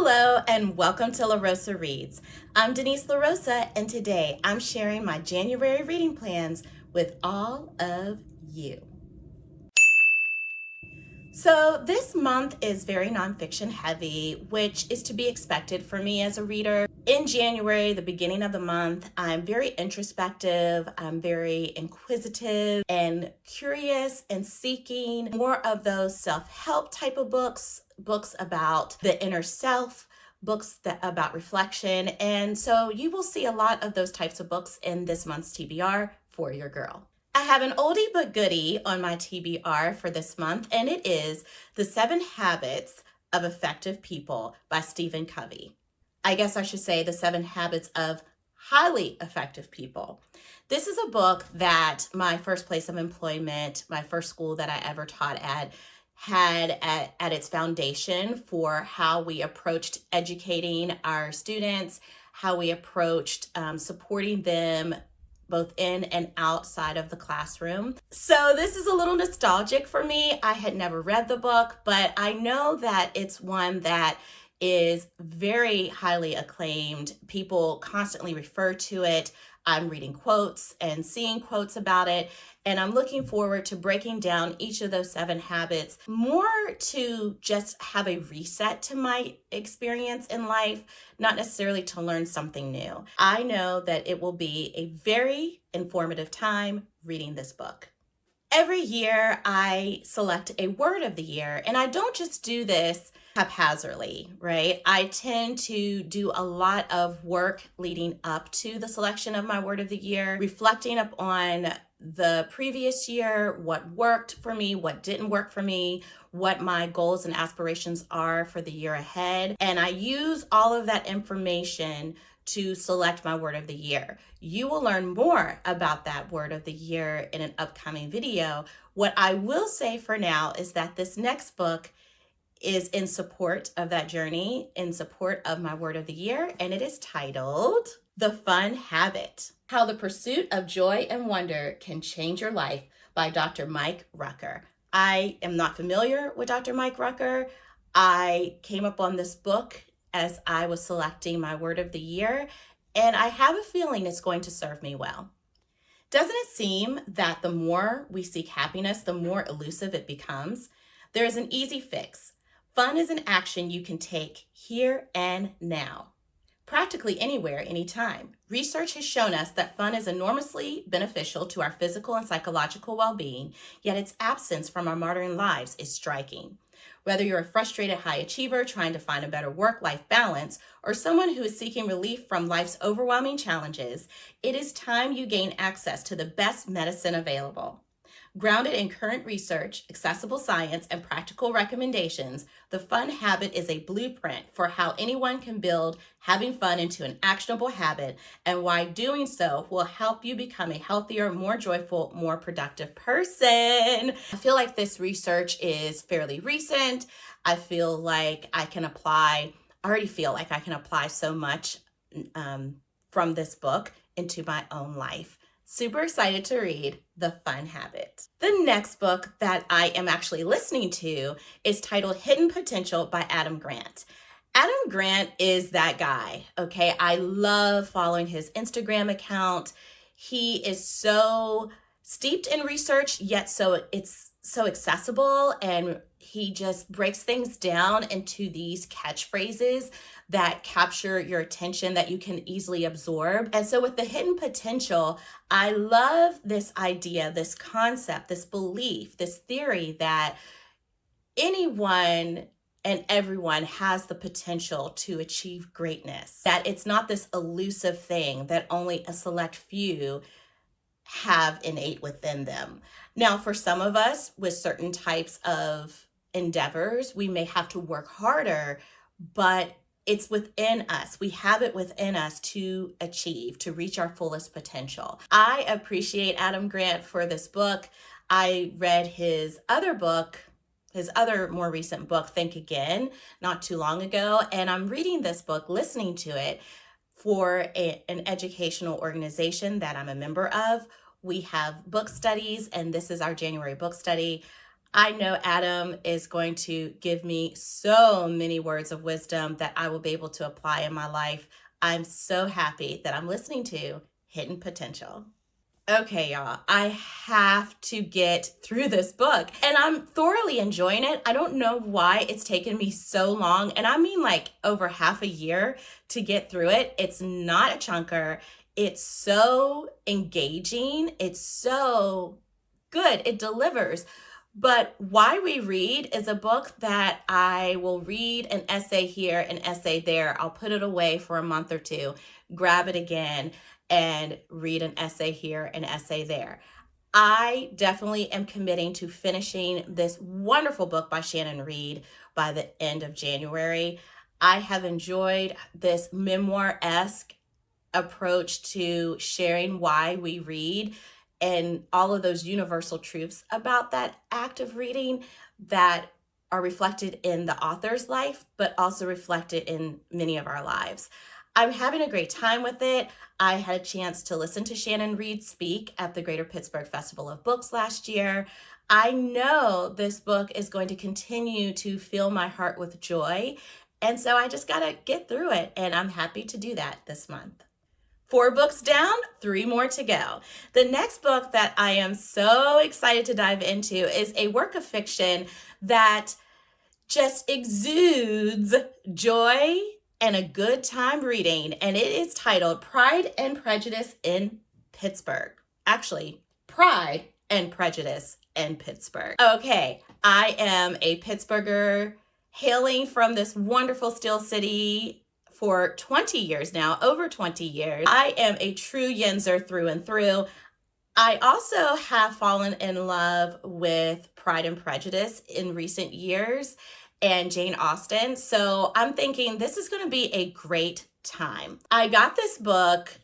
Hello and welcome to La Rosa Reads. I'm Denise La Rosa and today I'm sharing my January reading plans with all of you. So this month is very nonfiction heavy, which is to be expected for me as a reader. In January, the beginning of the month, I'm very introspective, I'm very inquisitive and curious and seeking more of those self-help type of books about the inner self, books about reflection. And so you will see a lot of those types of books in this month's TBR for your girl. I have an oldie but goodie on my TBR for this month, and it is The 7 Habits of Effective People by Stephen Covey. I guess I should say The 7 Habits of Highly Effective People. This is a book that my first place of employment, my first school that I ever taught at, had at its foundation for how we approached educating our students, how we approached supporting them both in and outside of the classroom. So this is a little nostalgic for me. I had never read the book, but I know that it's one that is very highly acclaimed. People constantly refer to it. I'm reading quotes and seeing quotes about it, and I'm looking forward to breaking down each of those 7 habits, more to just have a reset to my experience in life, not necessarily to learn something new. I know that it will be a very informative time reading this book. Every year I select a word of the year, and I don't just do this haphazardly, right? I tend to do a lot of work leading up to the selection of my word of the year, reflecting upon the previous year, what worked for me, what didn't work for me, what my goals and aspirations are for the year ahead. And I use all of that information to select my word of the year. You will learn more about that word of the year in an upcoming video. What I will say for now is that this next book is in support of that journey, in support of my word of the year, and it is titled The Fun Habit: How the Pursuit of Joy and Wonder Can Change Your Life by Dr. Mike Rucker. I am not familiar with Dr. Mike Rucker. I came up on this book as I was selecting my word of the year, and I have a feeling it's going to serve me well. Doesn't it seem that the more we seek happiness, the more elusive it becomes? There is an easy fix. Fun is an action you can take here and now, practically anywhere, anytime. Research has shown us that fun is enormously beneficial to our physical and psychological well-being, yet its absence from our modern lives is striking. Whether you're a frustrated high achiever trying to find a better work-life balance, or someone who is seeking relief from life's overwhelming challenges, it is time you gain access to the best medicine available. Grounded in current research, accessible science, and practical recommendations, The Fun Habit is a blueprint for how anyone can build having fun into an actionable habit, and why doing so will help you become a healthier, more joyful, more productive person. I feel like this research is fairly recent. I already feel like I can apply so much from this book into my own life. Super excited to read The Fun Habit. The next book that I am actually listening to is titled Hidden Potential by Adam Grant. Adam Grant is that guy, okay? I love following his Instagram account. He is so steeped in research, yet it's so accessible, and he just breaks things down into these catchphrases that capture your attention that you can easily absorb. And so with the hidden potential, I love this idea, this concept, this belief, this theory that anyone and everyone has the potential to achieve greatness, that it's not this elusive thing that only a select few have innate within them. Now, for some of us with certain types of endeavors, we may have to work harder, but it's within us. We have it within us to achieve, to reach our fullest potential. I appreciate Adam Grant for this book. I read his other more recent book, Think Again, not too long ago, and I'm reading this book, listening to it for an educational organization that I'm a member of. We have book studies, and this is our January book study. I know Adam is going to give me so many words of wisdom that I will be able to apply in my life. I'm so happy that I'm listening to Hidden Potential. Okay, y'all, I have to get through this book and I'm thoroughly enjoying it. I don't know why it's taken me so long, and I mean like over half a year to get through it. It's not a chunker. It's so engaging. It's so good. It delivers. But Why We Read is a book that I will read an essay here, an essay there. I'll put it away for a month or two, grab it again, and read an essay here, an essay there. I definitely am committing to finishing this wonderful book by Shannon Reed by the end of January. I have enjoyed this memoir-esque approach to sharing why we read and all of those universal truths about that act of reading that are reflected in the author's life, but also reflected in many of our lives. I'm having a great time with it. I had a chance to listen to Shannon Reed speak at the Greater Pittsburgh Festival of Books last year. I know this book is going to continue to fill my heart with joy, and so I just got to get through it, and I'm happy to do that this month. 4 books down, 3 more to go. The next book that I am so excited to dive into is a work of fiction that just exudes joy and a good time reading, and it is titled Pride and Prejudice in Pittsburgh. Actually, Pride and Prejudice in Pittsburgh. Okay, I am a Pittsburgher hailing from this wonderful Steel City for 20 years now, over 20 years. I am a true Yenzer through and through. I also have fallen in love with Pride and Prejudice in recent years and Jane Austen. So I'm thinking this is going to be a great time. I got this book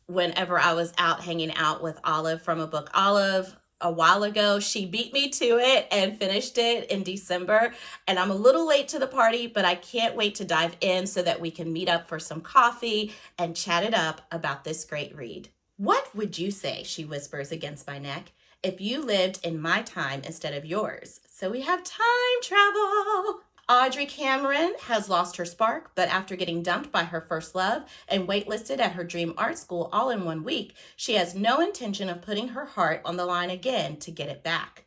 whenever I was out hanging out with Olive from a Book Olive a while ago. She beat me to it and finished it in December, and I'm a little late to the party, but I can't wait to dive in so that we can meet up for some coffee and chat it up about this great read. What would you say, she whispers against my neck, if you lived in my time instead of yours? So we have time travel. Audrey Cameron has lost her spark, but after getting dumped by her first love and waitlisted at her dream art school all in 1 week, she has no intention of putting her heart on the line again to get it back.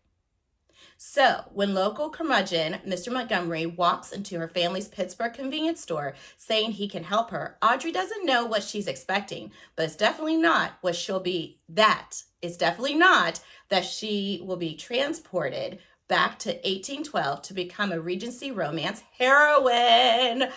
So, when local curmudgeon Mr. Montgomery walks into her family's Pittsburgh convenience store saying he can help her, Audrey doesn't know what she's expecting, but it's definitely not what she'll be It's definitely not that she will be transported back to 1812 to become a Regency romance heroine.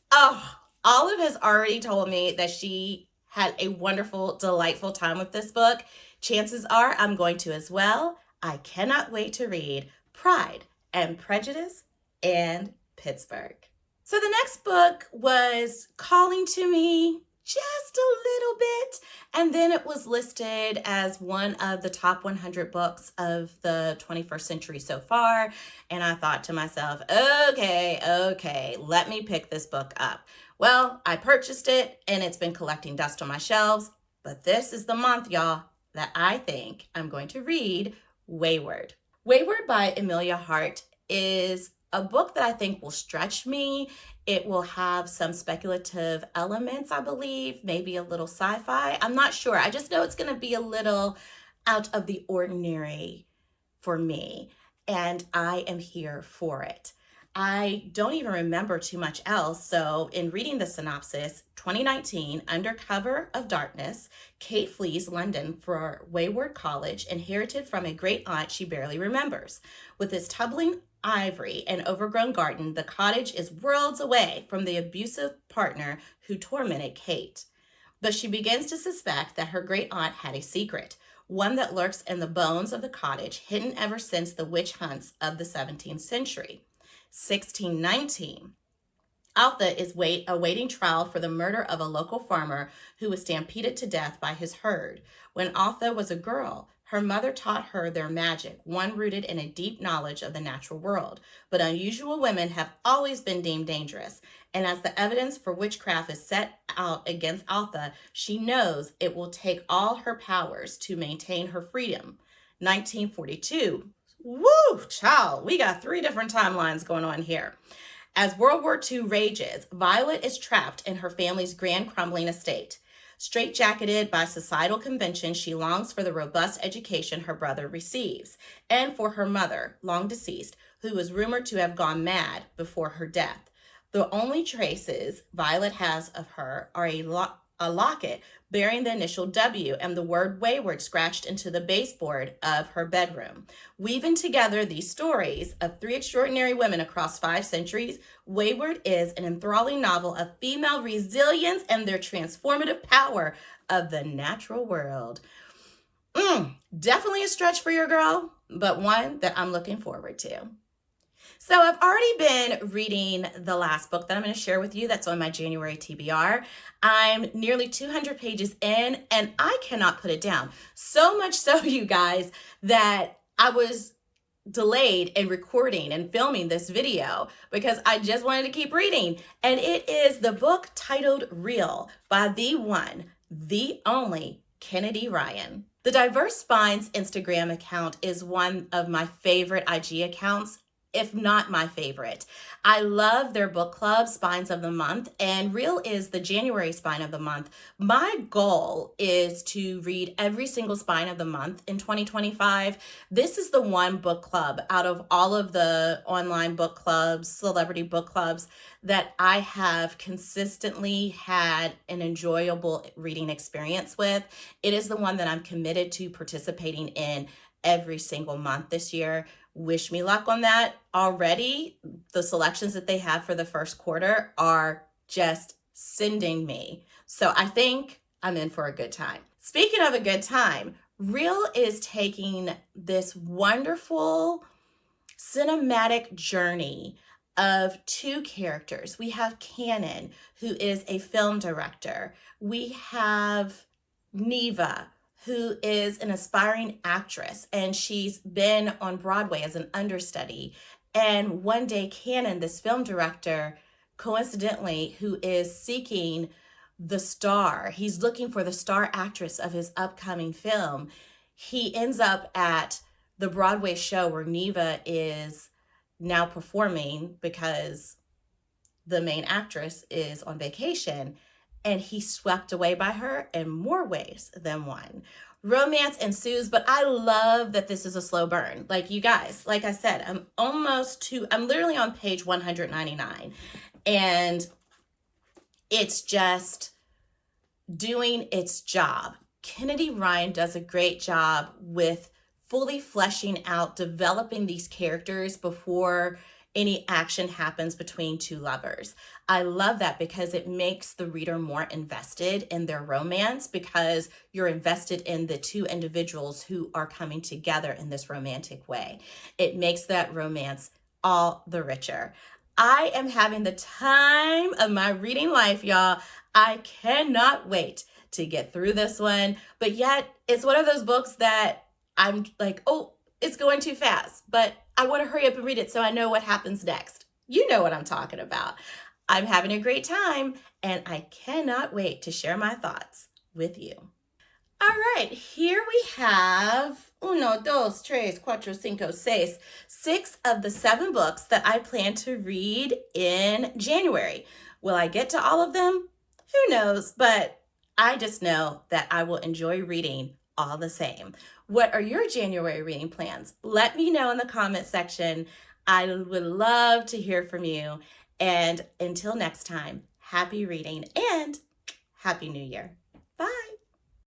Oh, Olive has already told me that she had a wonderful, delightful time with this book. Chances are I'm going to as well. I cannot wait to read Pride and Prejudice and Pittsburgh. So the next book was calling to me just a little bit, and then it was listed as one of the top 100 books of the 21st century so far, and I thought to myself, okay, let me pick this book up. Well, I purchased it, and it's been collecting dust on my shelves, but this is the month, y'all, that I think I'm going to read Weyward. Weyward by Emilia Hart is a book that I think will stretch me. It will have some speculative elements, I believe, maybe a little sci-fi. I'm not sure. I just know it's going to be a little out of the ordinary for me, and I am here for it. I don't even remember too much else, so in reading the synopsis, 2019, under cover of darkness, Kate flees London for Weyward College, inherited from a great aunt she barely remembers. With its tumbling ivy and overgrown garden, the cottage is worlds away from the abusive partner who tormented Kate. But she begins to suspect that her great aunt had a secret, one that lurks in the bones of the cottage, hidden ever since the witch hunts of the 17th century. 1619. Alpha is awaiting trial for the murder of a local farmer who was stampeded to death by his herd. When Alpha was a girl, her mother taught her their magic, one rooted in a deep knowledge of the natural world. But unusual women have always been deemed dangerous, and as the evidence for witchcraft is set out against Alpha, she knows it will take all her powers to maintain her freedom. 1942. Woo, child, we got 3 different timelines going on here. As World War II rages, Violet is trapped in her family's grand crumbling estate. Straitjacketed by societal convention, she longs for the robust education her brother receives, and for her mother, long deceased, who is rumored to have gone mad before her death. The only traces Violet has of her are a locket bearing the initial W and the word Weyward scratched into the baseboard of her bedroom. Weaving together these stories of 3 extraordinary women across 5 centuries, Weyward is an enthralling novel of female resilience and their transformative power of the natural world. Definitely a stretch for your girl, but one that I'm looking forward to. So I've already been reading the last book that I'm going to share with you that's on my January TBR. I'm nearly 200 pages in and I cannot put it down. So much so, you guys, that I was delayed in recording and filming this video because I just wanted to keep reading. And it is the book titled Real by the one, the only Kennedy Ryan. The Diverse Spines Instagram account is one of my favorite IG accounts, if not my favorite. I love their book club, Spines of the Month, and Real is the January spine of the month. My goal is to read every single spine of the month in 2025. This is the one book club out of all of the online book clubs, celebrity book clubs, that I have consistently had an enjoyable reading experience with. It is the one that I'm committed to participating in every single month this year. Wish me luck on that. Already, the selections that they have for the first quarter are just sending me. So I think I'm in for a good time. Speaking of a good time, Real is taking this wonderful cinematic journey of 2 characters. We have Shannon, who is a film director. We have Neva, who is an aspiring actress, and she's been on Broadway as an understudy. And one day, Shannon, this film director, coincidentally, who is seeking the star, he's looking for the star actress of his upcoming film. He ends up at the Broadway show where Neva is now performing because the main actress is on vacation, and he's swept away by her in more ways than one. Romance ensues, but I love that this is a slow burn. Like, you guys, like I said, I'm literally on page 199, and it's just doing its job. Kennedy Ryan does a great job with fully fleshing out, developing these characters before any action happens between 2 lovers. I love that because it makes the reader more invested in their romance, because you're invested in the 2 individuals who are coming together in this romantic way. It makes that romance all the richer. I am having the time of my reading life, y'all. I cannot wait to get through this one, but yet it's one of those books that I'm like, oh, it's going too fast, but I want to hurry up and read it so I know what happens next. You know what I'm talking about. I'm having a great time, and I cannot wait to share my thoughts with you. All right, here we have 1, 2, 3, 4, 5, 6, 6 of the 7 books that I plan to read in January. Will I get to all of them? Who knows, but I just know that I will enjoy reading all the same. What are your January reading plans? Let me know in the comment section. I would love to hear from you. And until next time, happy reading and Happy New Year.